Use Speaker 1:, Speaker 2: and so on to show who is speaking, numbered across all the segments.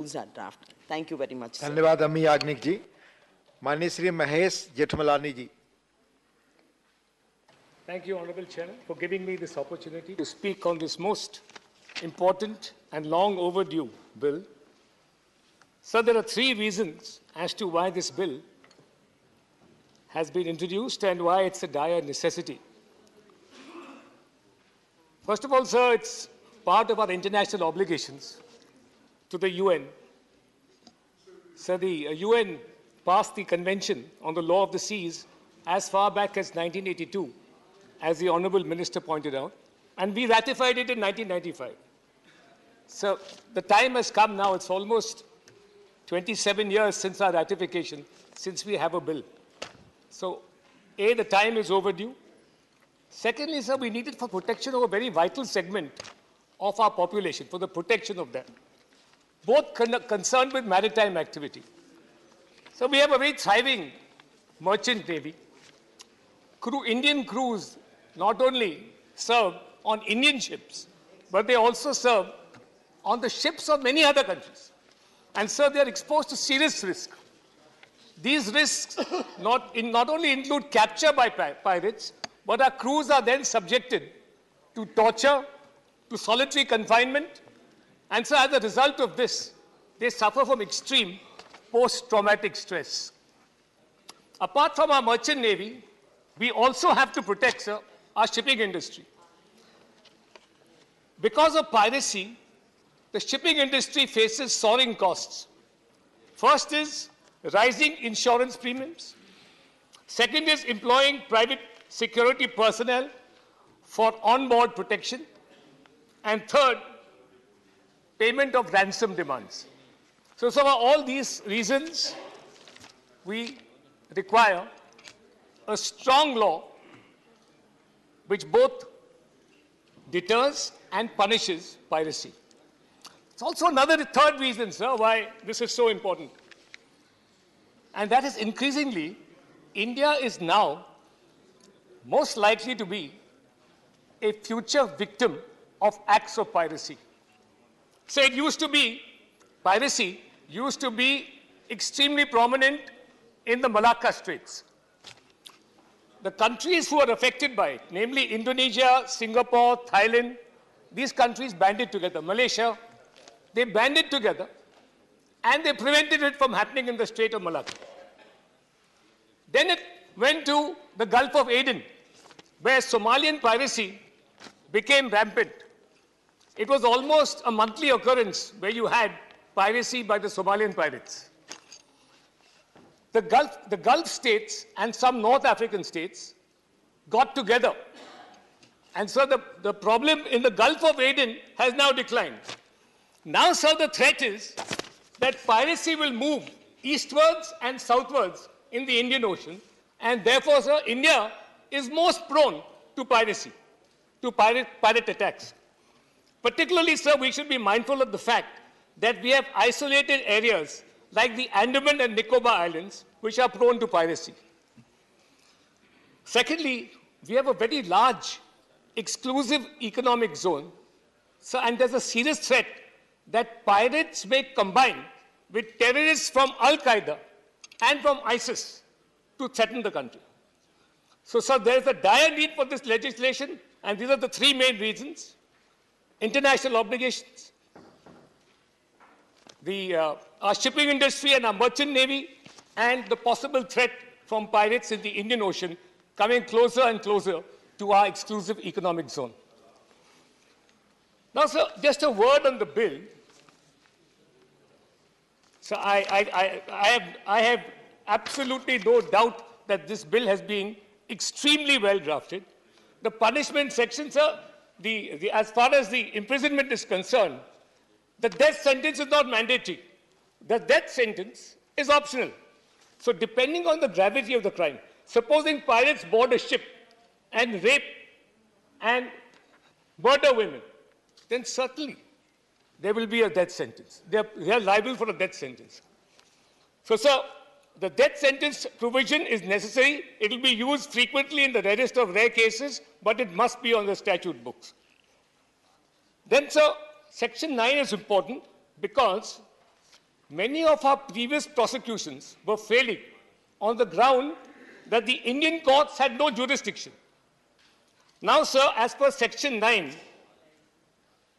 Speaker 1: rules are drafted. Thank you very much, sir.
Speaker 2: धन्यवाद अम्मी याग्निक जी. माननीय श्री महेश जेठमलानी जी.
Speaker 3: Thank you, Honorable Chairman, for giving me this opportunity to speak on this most important and long overdue bill. So there are three reasons as to why this bill has been introduced and why it's a dire necessity. First of all, sir, it's part of our international obligations to the UN. So the UN passed the Convention on the Law of the Seas as far back as 1982, as the Honorable Minister pointed out, and we ratified it in 1995. So the time has come now, it's almost 27 years since our ratification, since we have a bill. So, A, the time is overdue. Secondly, sir, we need it for protection of a very vital segment of our population, for the protection of them, both concerned with maritime activity. So we have a very thriving merchant navy. Indian crews not only serve on Indian ships, but they also serve on the ships of many other countries. And so they are exposed to serious risk. These risks not only include capture by pirates, but our crews are then subjected to torture, to solitary confinement, and so as a result of this, they suffer from extreme post-traumatic stress. Apart from our merchant navy, we also have to protect, sir, our shipping industry. Because of piracy, the shipping industry faces soaring costs. First is rising insurance premiums. Second is employing private security personnel for on-board protection. And third, payment of ransom demands. So for all these reasons, we require a strong law which both deters and punishes piracy. It's also another third reason, sir, why this is so important. And that is increasingly, India is now most likely to be a future victim of acts of piracy. So it used to be, piracy used to be extremely prominent in the Malacca Straits. The countries who are affected by it, namely Indonesia, Singapore, Thailand, these countries banded together, Malaysia, they banded together and they prevented it from happening in the Strait of Malacca. Then it went to the Gulf of Aden, where Somalian piracy became rampant. It was almost a monthly occurrence where you had piracy by the Somalian pirates. The Gulf states and some North African states got together. And so the problem in the Gulf of Aden has now declined. Now, sir, the threat is that piracy will move eastwards and southwards in the Indian Ocean, and therefore, sir, India is most prone to piracy, to pirate attacks. Particularly, sir, we should be mindful of the fact that we have isolated areas like the Andaman and Nicobar Islands, which are prone to piracy. Secondly, we have a very large exclusive economic zone, so, and there's a serious threat that pirates may combine with terrorists from Al-Qaeda and from ISIS to threaten the country. So, sir, there is a dire need for this legislation, and these are the three main reasons. International obligations, our shipping industry and our merchant navy, and the possible threat from pirates in the Indian Ocean coming closer and closer to our exclusive economic zone. Now, sir, just a word on the bill. So I have absolutely no doubt that this bill has been extremely well drafted. The punishment section, sir, as far as the imprisonment is concerned, the death sentence is not mandatory. The death sentence is optional. So depending on the gravity of the crime, supposing pirates board a ship and rape and murder women, then certainly there will be a death sentence. They are liable for a death sentence. So, sir, the death sentence provision is necessary. It will be used frequently in the rarest of rare cases, but it must be on the statute books. Then, sir, Section 9 is important because many of our previous prosecutions were failing on the ground that the Indian courts had no jurisdiction. Now, sir, as per Section 9,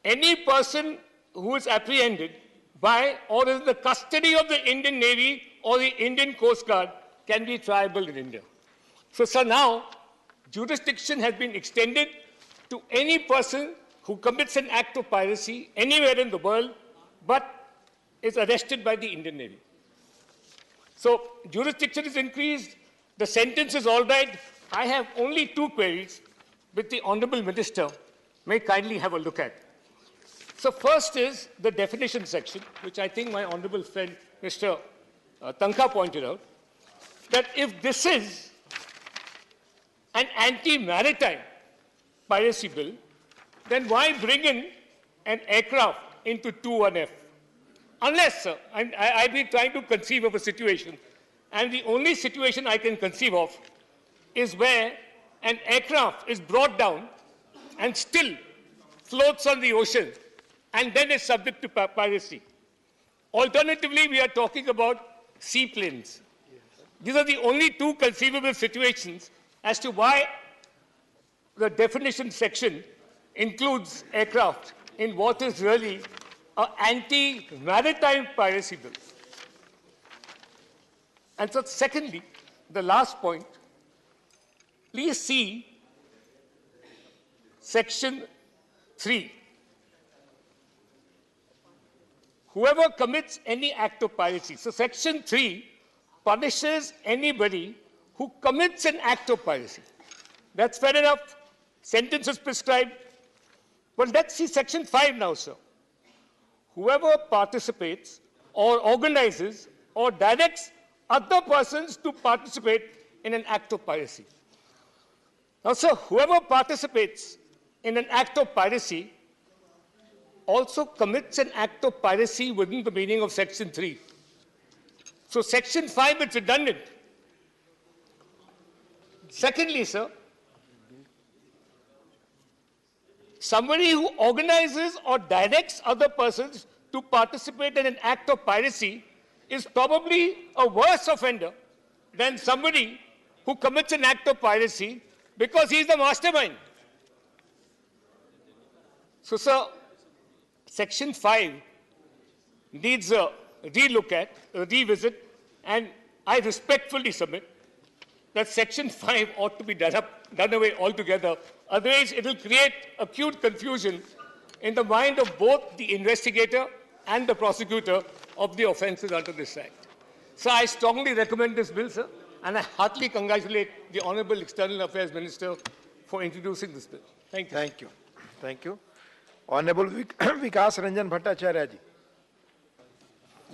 Speaker 3: any person who is apprehended by or is in the custody of the Indian Navy or the Indian Coast Guard can be triable in India. So, sir, now jurisdiction has been extended to any person who commits an act of piracy anywhere in the world but is arrested by the Indian Navy. So, jurisdiction is increased, the sentence is all right. I have only two queries which the Honorable Minister may kindly have a look at. So, first is the definition section, which I think my Honorable friend Mr. Tanka pointed out, that if this is an anti-maritime piracy bill, then why bring in an aircraft into 21F? Unless, sir, and I've been trying to conceive of a situation, and the only situation I can conceive of is where an aircraft is brought down and still floats on the ocean and then is subject to piracy. Alternatively, we are talking about seaplanes. These are the only two conceivable situations as to why the definition section includes aircraft in what is really an anti-maritime piracy bill. And so, secondly, the last point, please see Section 3. Whoever commits any act of piracy. So, Section 3 punishes anybody who commits an act of piracy. That's fair enough. Sentence is prescribed. Well, let's see Section 5 now, sir. Whoever participates or organizes or directs other persons to participate in an act of piracy. Now, sir, whoever participates in an act of piracy also commits an act of piracy within the meaning of Section 3. So, Section 5 is redundant. Secondly, sir, somebody who organizes or directs other persons to participate in an act of piracy is probably a worse offender than somebody who commits an act of piracy because he is the mastermind. So, sir, Section 5 needs a relook at, a revisit, and I respectfully submit that Section 5 ought to be done away altogether. Otherwise, it will create acute confusion in the mind of both the investigator and the prosecutor of the offences under this Act. So I strongly recommend this bill, sir, and I heartily congratulate the Honourable External Affairs Minister for introducing this bill. Thank you.
Speaker 2: Thank you. Thank you. Honourable Vikas Ranjan Bhattacharya ji.